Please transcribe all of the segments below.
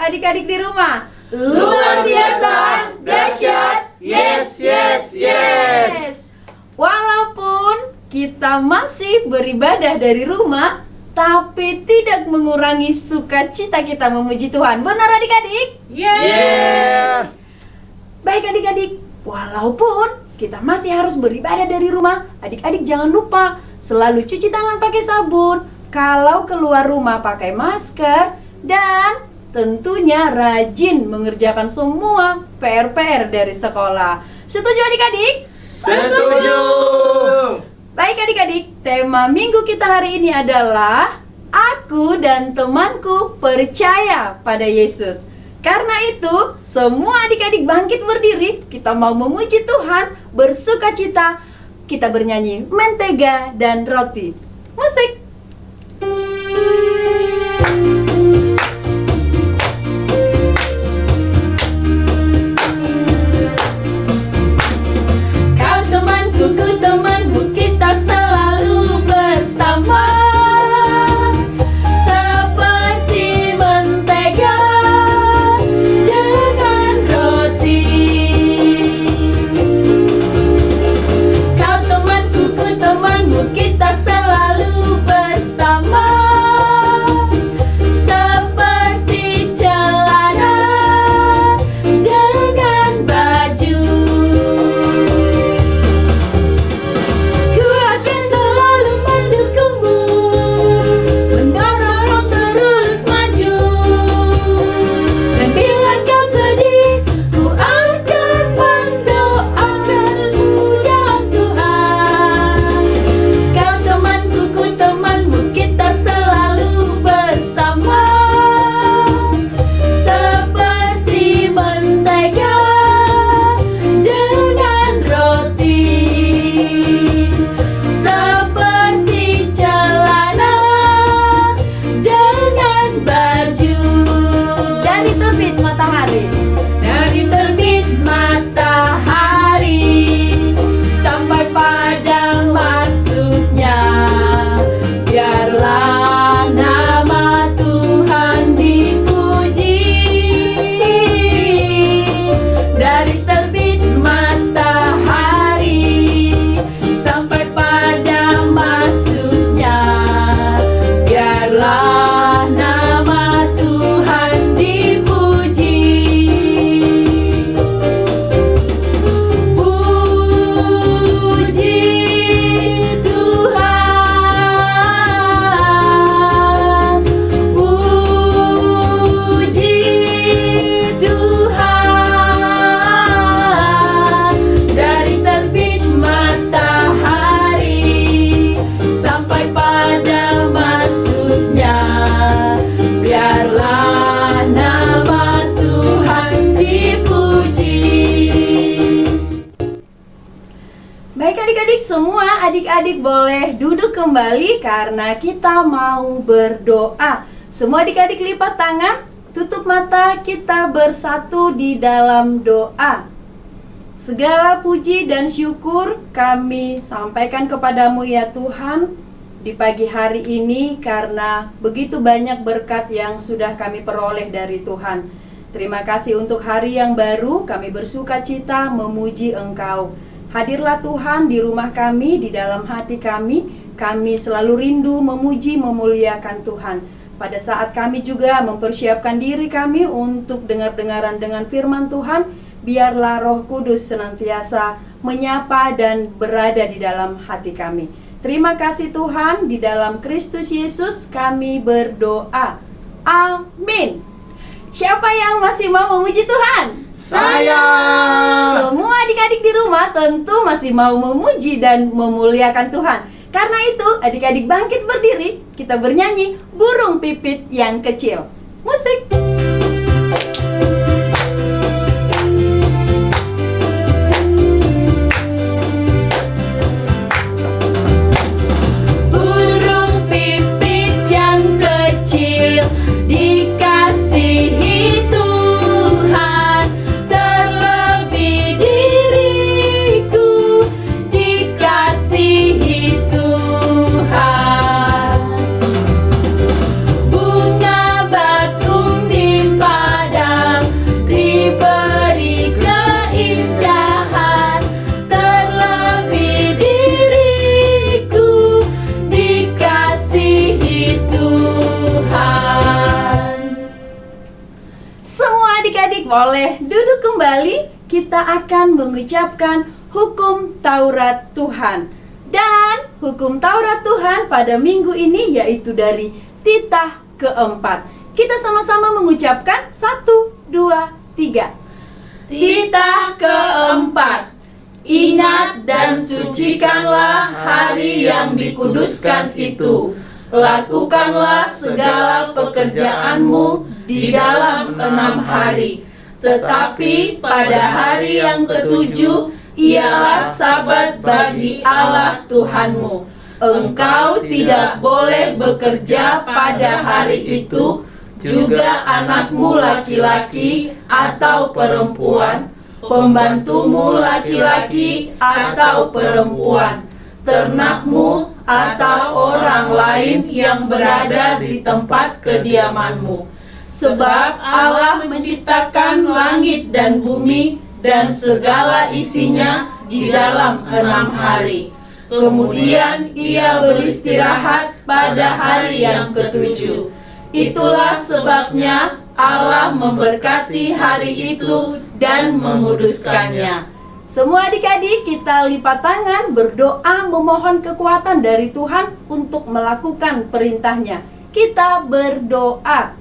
adik-adik di rumah? Luar biasa, dahsyat, yes, yes, yes. Walaupun kita masih beribadah dari rumah, tapi tidak mengurangi sukacita kita memuji Tuhan. Benar adik-adik? Yes. Baik adik-adik, walaupun kita masih harus beribadah dari rumah, adik-adik jangan lupa selalu cuci tangan pakai sabun, kalau keluar rumah pakai masker, dan tentunya rajin mengerjakan semua PR-PR dari sekolah. Setuju adik-adik? Setuju. Baik adik-adik, tema minggu kita hari ini adalah Aku dan temanku percaya pada Yesus. Karena itu, semua adik-adik bangkit berdiri. Kita mau memuji Tuhan, bersukacita. Kita bernyanyi Mentega dan Roti. Musik. Kau temanku, ku temanmu, kita selalu bersama. Seperti mentega dengan roti. Kau temanku, ku temanmu, kita selalu bersama. Seperti celana dengan baju. Ku akan selalu mendukungmu, mendorongmu terus maju. Dan bila kau sedih, ku akan mendoakanmu dalam Tuhan. Kau temanku, ku temanmu, kita selalu bersama. Seperti mentega dengan roti. Seperti celana dengan baju. Dari terbit matahari, dari terbit matahari sampai pada masuknya, biarlah nama Tuhan dipuji. Dari terbit matahari sampai pada masuknya, biarlah nama Tuhan dipuji. Puji Tuhan, puji Tuhan. Dari terbit matahari sampai pada masuknya, biarlah nama Tuhan dipuji. Baik adik-adik semua, adik-adik boleh duduk kembali karena kita mau berdoa. Semua adik-adik lipat tangan, tutup mata, kita bersatu di dalam doa. Segala puji dan syukur kami sampaikan kepadamu ya Tuhan di pagi hari ini, karena begitu banyak berkat yang sudah kami peroleh dari Tuhan. Terima kasih untuk hari yang baru, kami bersuka cita memuji Engkau. Hadirlah Tuhan di rumah kami, di dalam hati kami selalu rindu memuji, memuliakan Tuhan. Pada saat kami juga mempersiapkan diri kami untuk dengar-dengaran dengan firman Tuhan, biarlah Roh Kudus senantiasa menyapa dan berada di dalam hati kami. Terima kasih Tuhan, di dalam Kristus Yesus kami berdoa. Amin. Siapa yang masih mau memuji Tuhan? Saya. Semua adik-adik di rumah tentu masih mau memuji dan memuliakan Tuhan. Karena itu, adik-adik bangkit berdiri, kita bernyanyi Burung Pipit yang Kecil. Musik. Burung pipit yang kecil dikasihi Tuhan, terlebih diriku dikasihi Tuhan. Bunga bakung di adik-adik boleh duduk kembali. Kita akan mengucapkan hukum Taurat Tuhan. Dan hukum Taurat Tuhan pada minggu ini yaitu dari titah keempat. Kita sama-sama mengucapkan 1, 2, 3. Titah keempat. Ingat dan sucikanlah hari yang dikuduskan itu. Lakukanlah segala pekerjaanmu di dalam 6 hari. Tetapi pada hari yang ketujuh ialah Sabat bagi Allah Tuhanmu. Engkau tidak boleh bekerja pada hari itu, juga anakmu laki-laki atau perempuan, pembantumu laki-laki atau perempuan, ternakmu atau orang lain yang berada di tempat kediamanmu. Sebab Allah menciptakan langit dan bumi dan segala isinya di dalam 6 hari. Kemudian Ia beristirahat pada hari yang ketujuh. Itulah sebabnya Allah memberkati hari itu dan menguduskannya. Semua adik-adik kita lipat tangan berdoa memohon kekuatan dari Tuhan untuk melakukan perintahnya. Kita berdoa.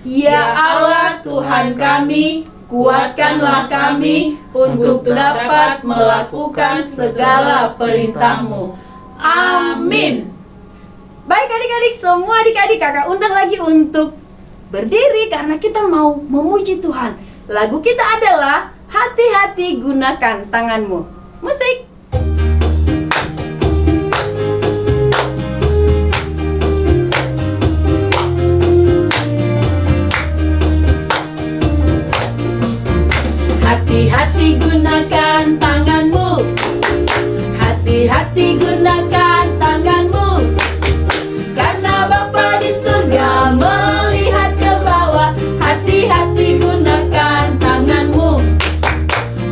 Ya Allah Tuhan kami, kuatkanlah kami untuk dapat melakukan segala perintah-Mu. Amin. Baik adik-adik, semua adik-adik kakak undang lagi untuk berdiri karena kita mau memuji Tuhan. Lagu kita adalah Hati-hati Gunakan Tanganmu. Musik. Hati-hati gunakan tanganmu. Hati-hati gunakan tanganmu. Karena Bapa di surga melihat ke bawah. Hati-hati gunakan tanganmu.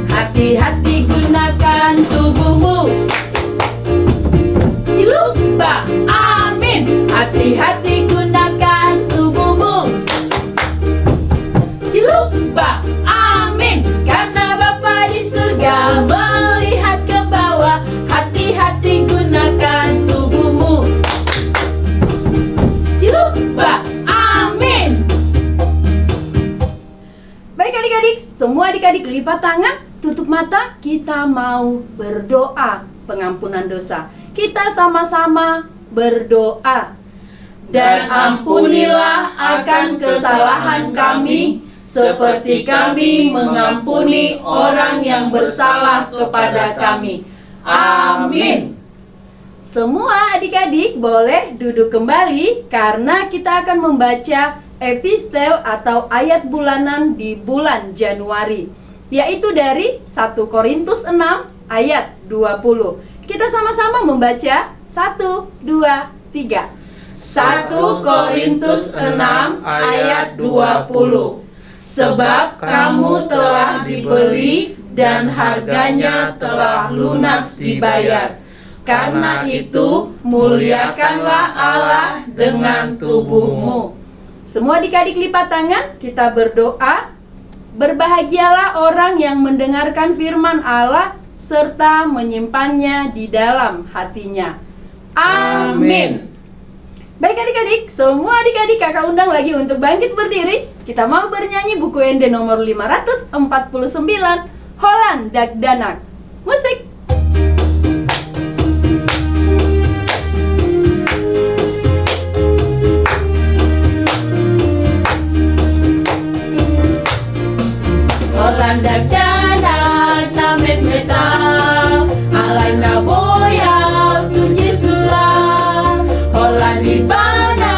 Hati-hati gunakan tubuhmu. Ciluba, amin. Hati-hati gunakan tubuhmu. Ciluba, amin. Karena Bapa di surga melihat ke bawah. Hati-hati gunakan tubuhmu. Ciluba, amin. Baik adik-adik, semua adik-adik lipat tangan, tutup mata, kita mau berdoa pengampunan dosa. Kita sama-sama berdoa. Dan ampunilah akan kesalahan kami, seperti kami mengampuni orang yang bersalah kepada kami. Amin. Semua adik-adik boleh duduk kembali karena kita akan membaca epistel atau ayat bulanan di bulan Januari, yaitu dari 1 Korintus 6 ayat 20. Kita sama-sama membaca 1, 2, 3. 1 Korintus 6 ayat 20. Sebab kamu telah dibeli dan harganya telah lunas dibayar. Karena itu muliakanlah Allah dengan tubuhmu. Semua adik-adik lipat tangan, kita berdoa. Berbahagialah orang yang mendengarkan firman Allah serta menyimpannya di dalam hatinya. Amin. Baik adik-adik, semua adik-adik kakak undang lagi untuk bangkit berdiri. Kita mau bernyanyi buku ND nomor 549, Holland Dak Danak. Musik. Holland Dak Danak na meta, alay na boya tu Jesus lah. Holland di bana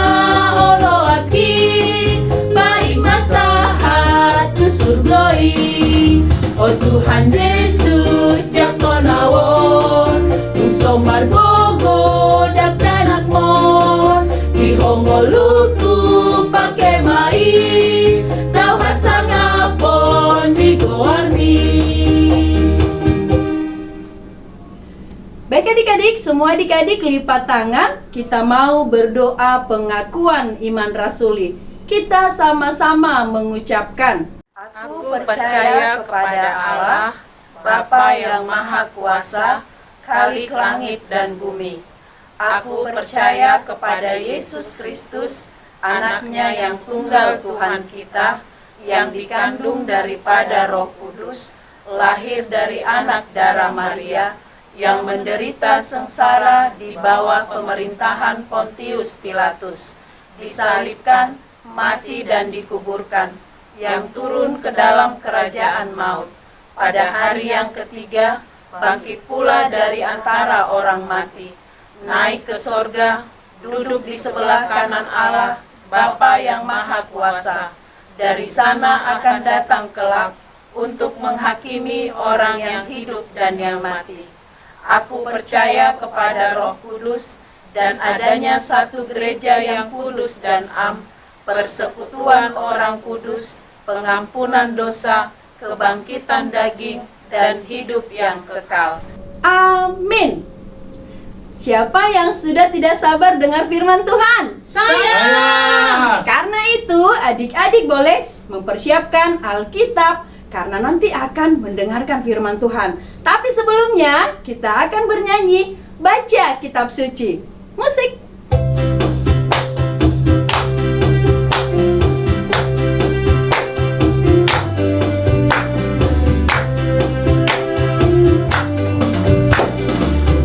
olo aki, baik masahat tu surgoi. Oh Tuhan Yesus jak konawon, tung somar gogo dak danak mon, di hongo lutu pake mai, tau hasangapon di goarmi. Baik adik-adik, semua adik-adik lipat tangan. Kita mau berdoa pengakuan iman rasuli. Kita sama-sama mengucapkan, Aku percaya kepada Allah, Bapa yang Maha Kuasa, Khalik langit dan bumi. Aku percaya kepada Yesus Kristus, Anaknya yang tunggal Tuhan kita, yang dikandung daripada Roh Kudus, lahir dari anak darah Maria, yang menderita sengsara di bawah pemerintahan Pontius Pilatus, disalibkan, mati dan dikuburkan, yang turun ke dalam kerajaan maut. Pada hari yang ketiga, bangkit pula dari antara orang mati, naik ke sorga, duduk di sebelah kanan Allah, Bapa yang Maha Kuasa. Dari sana akan datang kelak untuk menghakimi orang yang hidup dan yang mati. Aku percaya kepada Roh Kudus dan adanya satu gereja yang kudus dan am, persekutuan orang kudus, pengampunan dosa, kebangkitan daging, dan hidup yang kekal. Amin. Siapa yang sudah tidak sabar dengar firman Tuhan? Saya. Karena itu, adik-adik boleh mempersiapkan Alkitab karena nanti akan mendengarkan firman Tuhan. Tapi sebelumnya, kita akan bernyanyi baca kitab suci. Musik.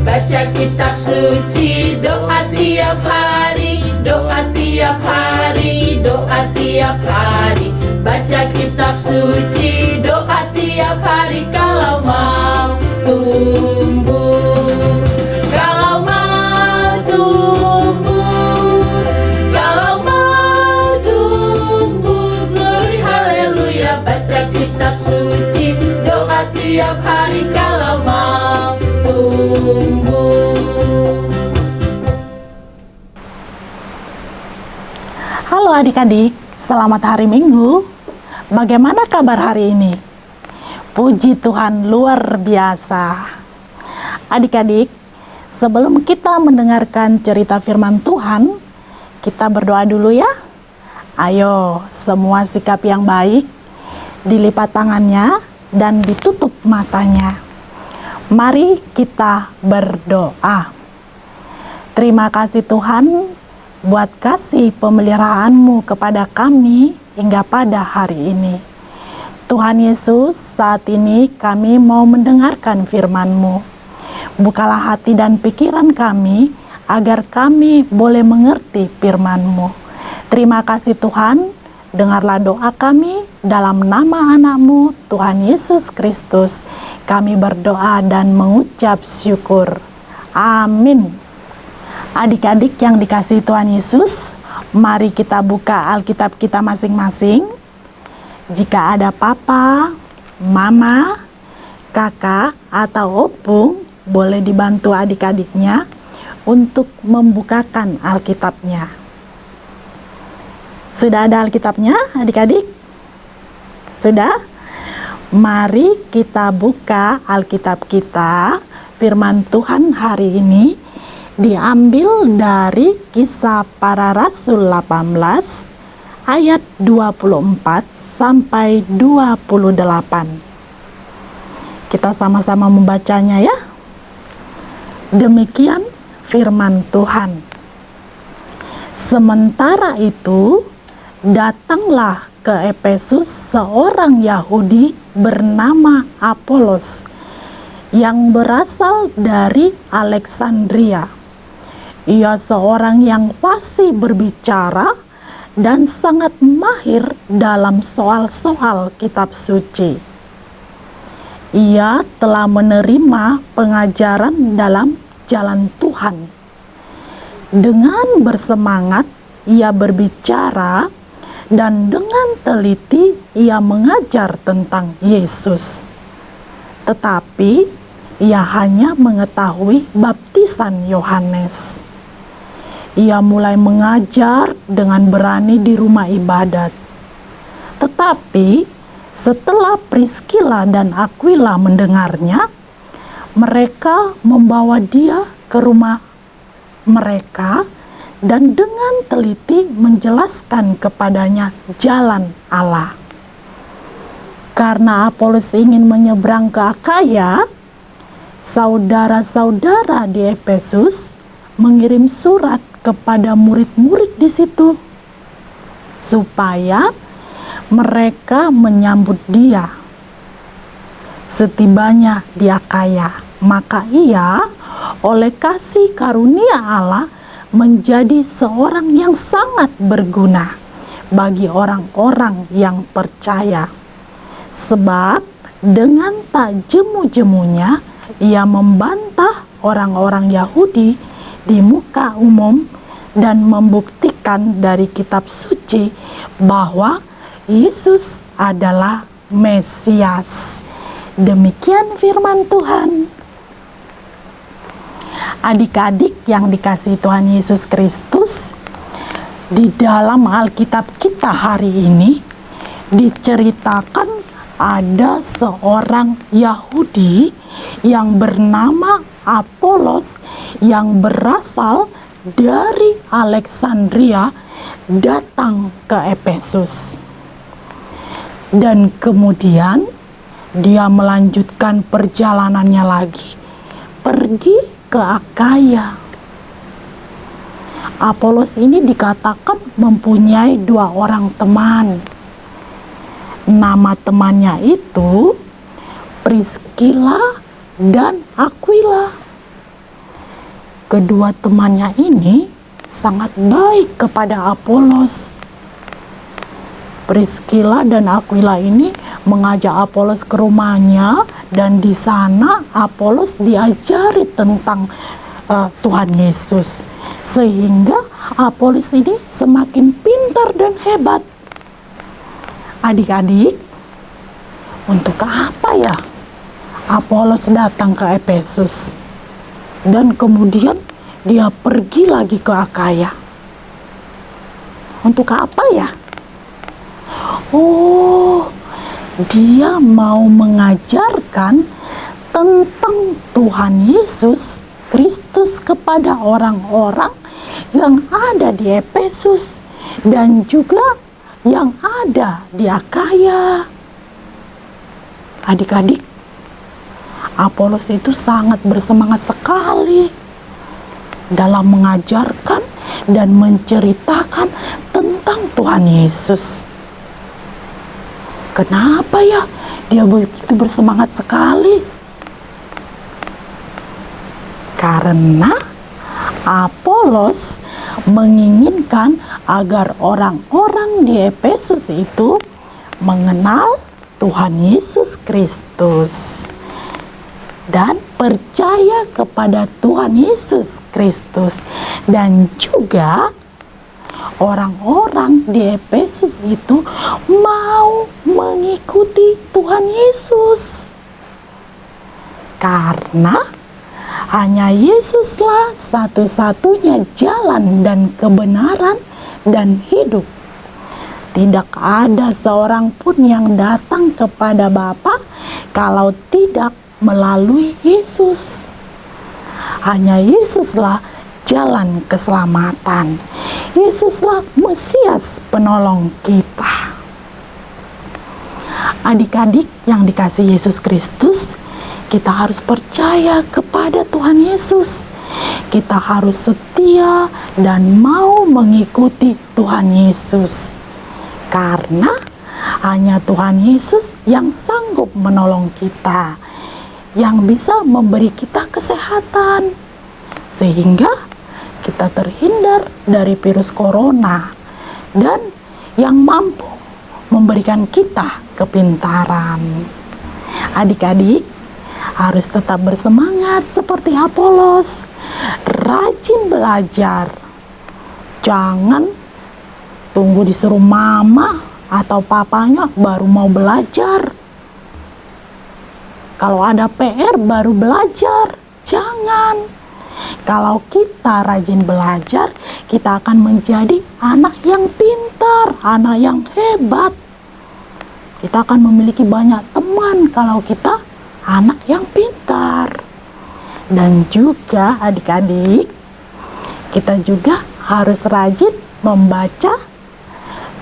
Baca kitab suci, doa tiap hari, doa tiap hari, doa tiap hari. Baca kitab suci, doa tiap hari kalau mau tumbuh. Kalau mau tumbuh, kalau mau tumbuh, glory haleluya. Baca kitab suci, doa tiap hari kalau mau tumbuh. Halo adik-adik, selamat hari Minggu. Bagaimana kabar hari ini? Puji Tuhan luar biasa. Adik-adik, sebelum kita mendengarkan cerita firman Tuhan, kita berdoa dulu ya. Ayo, semua sikap yang baik, dilipat tangannya dan ditutup matanya. Mari kita berdoa. Terima kasih Tuhan buat kasih pemeliharaanmu kepada kami hingga pada hari ini. Tuhan Yesus, saat ini kami mau mendengarkan firman-Mu. Bukalah hati dan pikiran kami agar kami boleh mengerti firman-Mu. Terima kasih Tuhan, dengarlah doa kami dalam nama anak-Mu Tuhan Yesus Kristus. Kami berdoa dan mengucap syukur. Amin. Adik-adik yang dikasihi Tuhan Yesus, mari kita buka Alkitab kita masing-masing. Jika ada papa, mama, kakak, atau opung, boleh dibantu adik-adiknya untuk membukakan Alkitabnya. Sudah ada Alkitabnya, adik-adik? Sudah? Mari kita buka Alkitab kita. Firman Tuhan hari ini diambil dari Kisah Para Rasul 18 ayat 24 sampai 28. Kita sama-sama membacanya ya. Demikian firman Tuhan. Sementara itu, datanglah ke Efesus seorang Yahudi bernama Apolos yang berasal dari Alexandria. Ia seorang yang fasih berbicara dan sangat mahir dalam soal-soal kitab suci. Ia telah menerima pengajaran dalam jalan Tuhan. Dengan bersemangat, ia berbicara dan dengan teliti ia mengajar tentang Yesus. Tetapi ia hanya mengetahui baptisan Yohanes. Ia mulai mengajar dengan berani di rumah ibadat. Tetapi setelah Priskila dan Aquila mendengarnya, mereka membawa dia ke rumah mereka dan dengan teliti menjelaskan kepadanya jalan Allah. Karena Apolos ingin menyeberang ke Akaya, saudara-saudara di Efesus mengirim surat kepada murid-murid di situ supaya mereka menyambut dia. Setibanya di Akaya, maka ia oleh kasih karunia Allah menjadi seorang yang sangat berguna bagi orang-orang yang percaya. Sebab dengan tak jemu-jemunya ia membantah orang-orang Yahudi di muka umum dan membuktikan dari kitab suci bahwa Yesus adalah Mesias. Demikian firman Tuhan. Adik-adik yang dikasihi Tuhan Yesus Kristus, di dalam Alkitab kita hari ini diceritakan ada seorang Yahudi yang bernama Apolos yang berasal dari Alexandria datang ke Efesus. Dan kemudian dia melanjutkan perjalanannya lagi, pergi ke Akaya. Apolos ini dikatakan mempunyai 2 orang teman. Nama temannya itu Priscilla dan Aquila. Kedua temannya ini sangat baik kepada Apolos. Priscilla dan Aquila ini mengajak Apolos ke rumahnya, dan di sana Apolos diajari tentang Tuhan Yesus, sehingga Apolos ini semakin pintar dan hebat. Adik-adik, untuk apa ya Apolos datang ke Efesus dan kemudian dia pergi lagi ke Akaya? Untuk apa ya? Oh, dia mau mengajarkan tentang Tuhan Yesus Kristus kepada orang-orang yang ada di Efesus dan juga yang ada di Akaya. Adik-adik, Apolos itu sangat bersemangat sekali dalam mengajarkan dan menceritakan tentang Tuhan Yesus. Kenapa ya dia begitu bersemangat sekali? Karena Apolos menginginkan agar orang-orang di Efesus itu mengenal Tuhan Yesus Kristus dan percaya kepada Tuhan Yesus Kristus, dan juga orang-orang di Efesus itu mau mengikuti Tuhan Yesus. Karena hanya Yesuslah satu-satunya jalan dan kebenaran dan hidup. Tidak ada seorang pun yang datang kepada Bapa kalau tidak melalui Yesus. Hanya Yesuslah jalan keselamatan. Yesuslah Mesias penolong kita. Adik-adik yang dikasihi Yesus Kristus, kita harus percaya kepada Tuhan Yesus. Kita harus setia dan mau mengikuti Tuhan Yesus. Karena hanya Tuhan Yesus yang sanggup menolong kita, yang bisa memberi kita kesehatan, sehingga kita terhindar dari virus corona, dan yang mampu memberikan kita kepintaran. Adik-adik harus tetap bersemangat seperti Apolos, rajin belajar. Jangan tunggu disuruh mama atau papanya baru mau belajar. Kalau ada PR baru belajar, jangan. Kalau kita rajin belajar, kita akan menjadi anak yang pintar, anak yang hebat. Kita akan memiliki banyak teman kalau kita anak yang pintar. Dan juga adik-adik, kita juga harus rajin membaca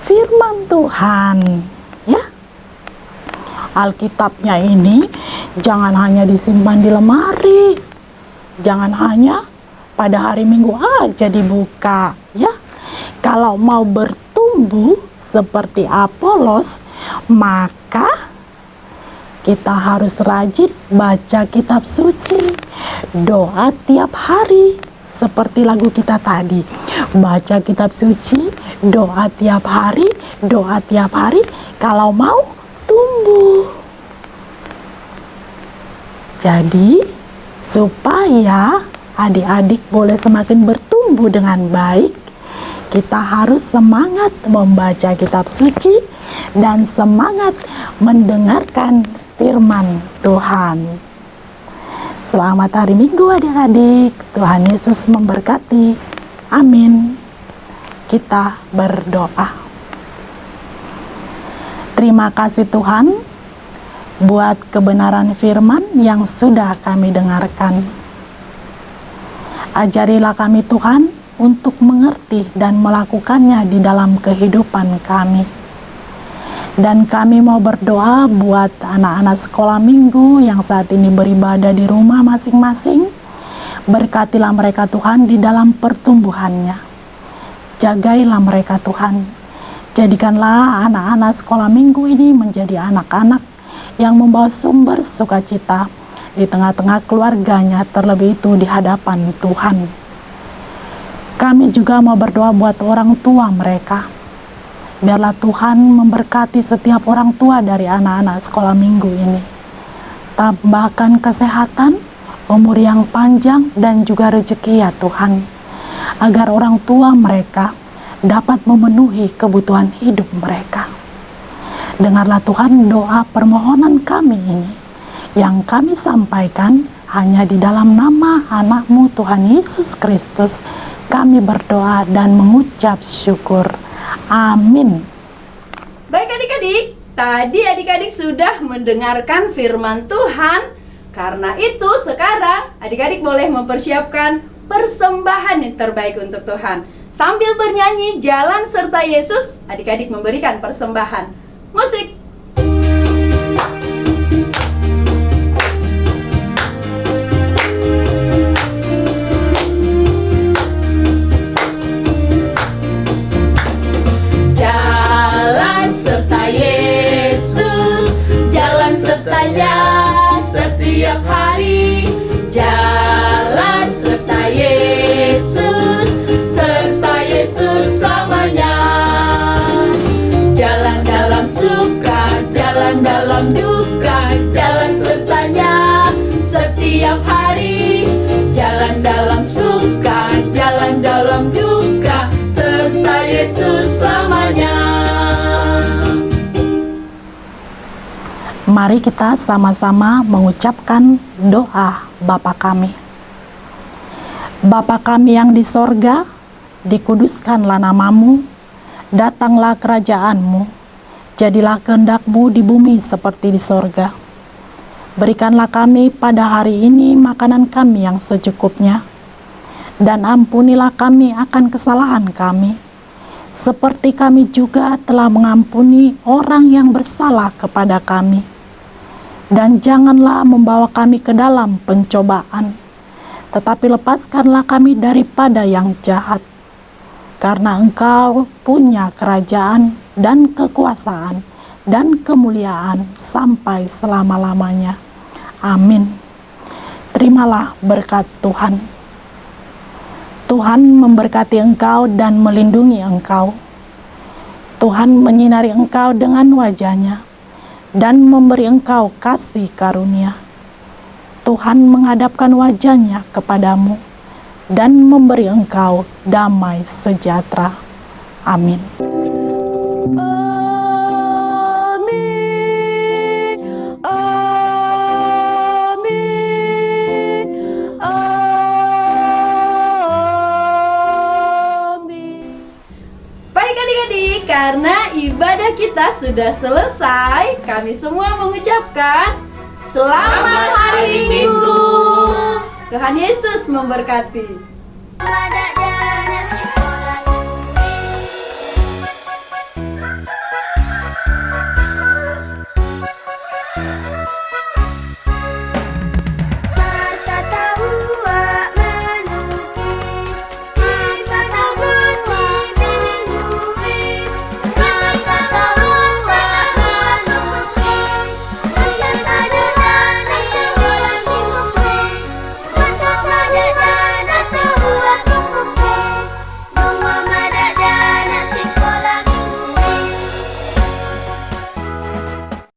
firman Tuhan, ya. Alkitabnya ini jangan hanya disimpan di lemari, jangan hanya pada hari Minggu aja dibuka, ya. Kalau mau bertumbuh seperti Apolos, maka kita harus rajin baca kitab suci, doa tiap hari, seperti lagu kita tadi. Baca kitab suci, doa tiap hari, doa tiap hari, kalau mau tumbuh. Jadi, supaya adik-adik boleh semakin bertumbuh dengan baik, kita harus semangat membaca kitab suci dan semangat mendengarkan firman Tuhan. Selamat hari Minggu adik-adik. Tuhan Yesus memberkati. Amin. Kita berdoa. Terima kasih Tuhan buat kebenaran firman yang sudah kami dengarkan. Ajarilah kami Tuhan untuk mengerti dan melakukannya di dalam kehidupan kami. Dan kami mau berdoa buat anak-anak sekolah minggu yang saat ini beribadah di rumah masing-masing. Berkatilah mereka Tuhan di dalam pertumbuhannya. Jagailah mereka Tuhan. Jadikanlah anak-anak sekolah minggu ini menjadi anak-anak yang membawa sumber sukacita di tengah-tengah keluarganya, terlebih itu di hadapan Tuhan. Kami juga mau berdoa buat orang tua mereka. Biarlah Tuhan memberkati setiap orang tua dari anak-anak sekolah minggu ini. Tambahkan kesehatan, umur yang panjang, dan juga rezeki ya Tuhan. Agar orang tua mereka dapat memenuhi kebutuhan hidup mereka. Dengarlah Tuhan doa permohonan kami ini, yang kami sampaikan hanya di dalam nama anak-Mu Tuhan Yesus Kristus. Kami berdoa dan mengucap syukur. Amin. Baik adik-adik, tadi adik-adik sudah mendengarkan firman Tuhan. Karena itu sekarang adik-adik boleh mempersiapkan persembahan yang terbaik untuk Tuhan. Sambil bernyanyi Jalan Serta Yesus, adik-adik memberikan persembahan. Musik. Jalan serta Yesus, jalan sertanya setiap hari. Jalan serta Yesus, serta Yesus selamanya. Jalan dalam suka, jalan dalam duka, jalan sertanya setiap hari. Jalan dalam suka, jalan dalam duka, serta Yesus selamanya. Mari kita sama-sama mengucapkan doa Bapa kami. Bapa kami yang di sorga, dikuduskanlah namamu, datanglah kerajaan-Mu, jadilah kehendak-Mu di bumi seperti di sorga. Berikanlah kami pada hari ini makanan kami yang secukupnya, dan ampunilah kami akan kesalahan kami, seperti kami juga telah mengampuni orang yang bersalah kepada kami. Dan janganlah membawa kami ke dalam pencobaan, tetapi lepaskanlah kami daripada yang jahat. Karena Engkau punya kerajaan dan kekuasaan dan kemuliaan sampai selama-lamanya. Amin. Terimalah berkat Tuhan. Tuhan memberkati engkau dan melindungi engkau. Tuhan menyinari engkau dengan wajah-Nya dan memberi engkau kasih karunia. Tuhan menghadapkan wajah-Nya kepadamu dan memberi engkau damai sejahtera. Amin. Amin. Amin. Amin. Baik adik-adik, karena ibadah kita sudah selesai, kami semua mengucapkan Selamat Hari Minggu. Tuhan Yesus memberkati.